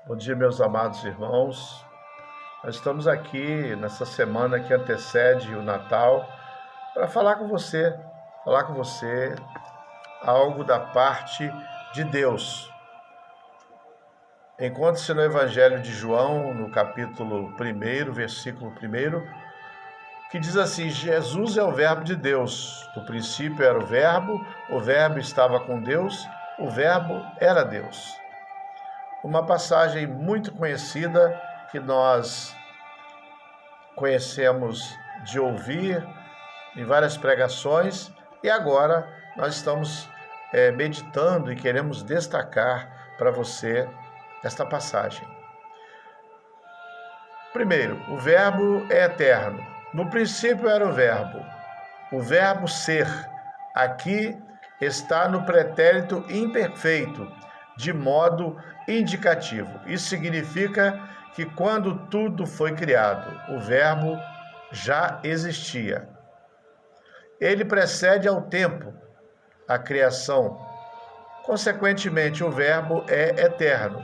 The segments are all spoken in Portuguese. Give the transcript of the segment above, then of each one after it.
Bom dia, meus amados irmãos. Nós estamos aqui nessa semana que antecede o Natal para falar com você algo da parte de Deus. Encontre-se no Evangelho de João, no capítulo 1, versículo 1, que diz assim: Jesus é o Verbo de Deus. No princípio era o Verbo estava com Deus, o Verbo era Deus. Uma passagem muito conhecida que nós conhecemos de ouvir em várias pregações e agora nós estamos meditando e queremos destacar para você esta passagem. Primeiro, o Verbo é eterno. No princípio era o verbo ser. Aqui está no pretérito imperfeito, de modo indicativo. Isso significa que quando tudo foi criado, o verbo já existia. Ele precede ao tempo, a criação. Consequentemente, o verbo é eterno.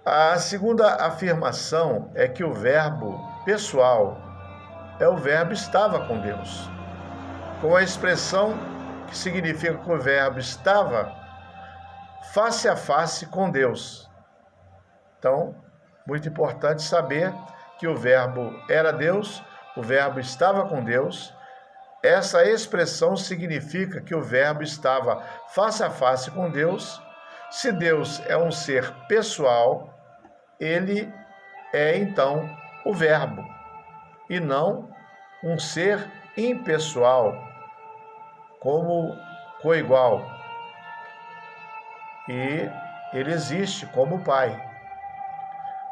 A segunda afirmação é que o verbo pessoal é o verbo estava com Deus. Com a expressão que significa que o verbo estava face a face com Deus. Então, muito importante saber que o verbo era Deus, o verbo estava com Deus. Essa expressão significa que o verbo estava face a face com Deus. Se Deus é um ser pessoal, ele é então o verbo, e não um ser impessoal, como coigual. E ele existe como Pai.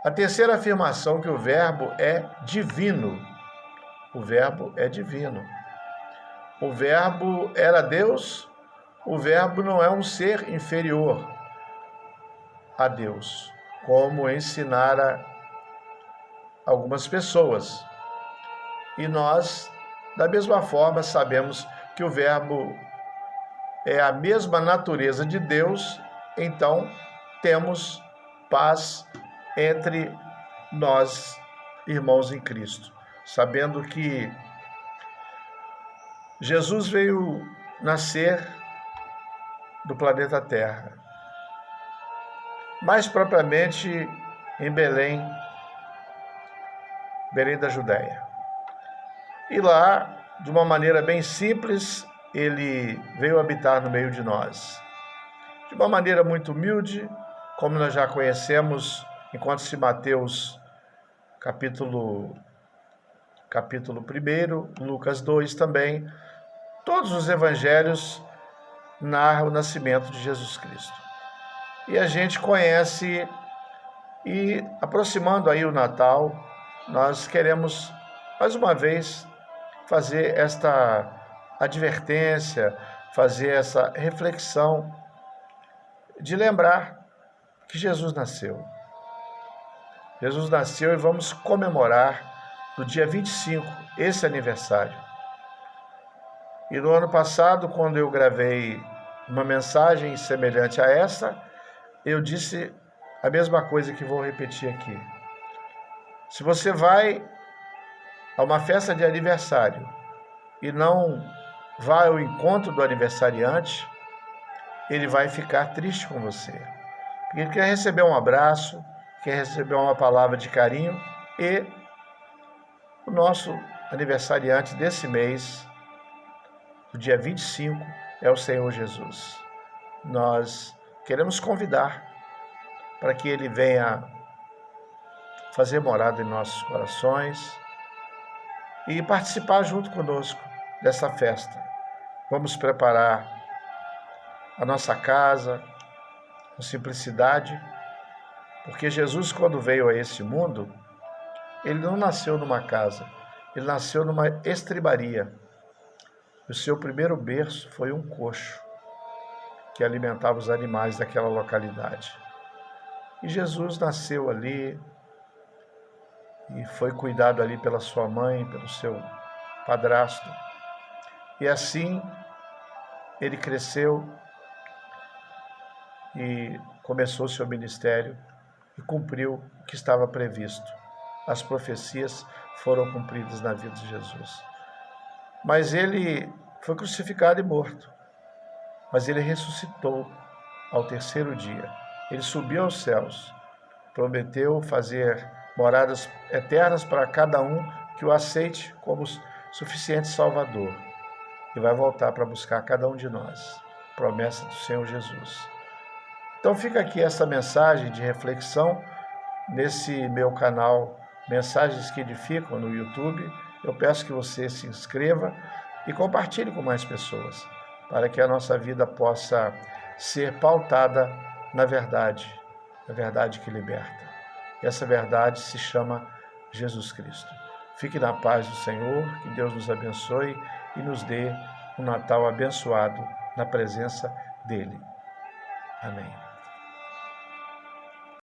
A terceira afirmação que o verbo é divino. O verbo é divino. O verbo era Deus, o verbo não é um ser inferior a Deus, como ensinara algumas pessoas. E nós, da mesma forma, sabemos que o verbo é a mesma natureza de Deus, então temos paz entre nós, irmãos em Cristo, sabendo que Jesus veio nascer do planeta Terra, mais propriamente em Belém da Judéia. E lá, de uma maneira bem simples, ele veio habitar no meio de nós. De uma maneira muito humilde, como nós já conhecemos, enquanto-se Mateus capítulo 1, Lucas 2 também, todos os evangelhos narram o nascimento de Jesus Cristo. E a gente conhece, e aproximando aí o Natal, nós queremos, mais uma vez, fazer esta advertência, fazer essa reflexão de lembrar que Jesus nasceu. Jesus nasceu e vamos comemorar no dia 25 esse aniversário. E no ano passado, quando eu gravei uma mensagem semelhante a essa, eu disse a mesma coisa que vou repetir aqui. Se você vai a uma festa de aniversário e não vai ao encontro do aniversariante, ele vai ficar triste com você. Porque ele quer receber um abraço, quer receber uma palavra de carinho, e o nosso aniversariante desse mês, do dia 25, é o Senhor Jesus. Nós queremos convidar para que ele venha fazer morada em nossos corações e participar junto conosco dessa festa. Vamos preparar a nossa casa com simplicidade, porque Jesus, quando veio a esse mundo, ele não nasceu numa casa, ele nasceu numa estribaria. O seu primeiro berço foi um coxo que alimentava os animais daquela localidade. E Jesus nasceu ali e foi cuidado ali pela sua mãe, pelo seu padrasto. E assim ele cresceu e começou seu ministério e cumpriu o que estava previsto. As profecias foram cumpridas na vida de Jesus. Mas ele foi crucificado e morto. Mas ele ressuscitou ao terceiro dia. Ele subiu aos céus, prometeu fazer moradas eternas para cada um que o aceite como suficiente Salvador. E vai voltar para buscar cada um de nós. Promessa do Senhor Jesus. Então fica aqui essa mensagem de reflexão nesse meu canal Mensagens que Edificam no YouTube. Eu peço que você se inscreva e compartilhe com mais pessoas, para que a nossa vida possa ser pautada na verdade que liberta. E essa verdade se chama Jesus Cristo. Fique na paz do Senhor, que Deus nos abençoe e nos dê um Natal abençoado na presença dEle. Amém.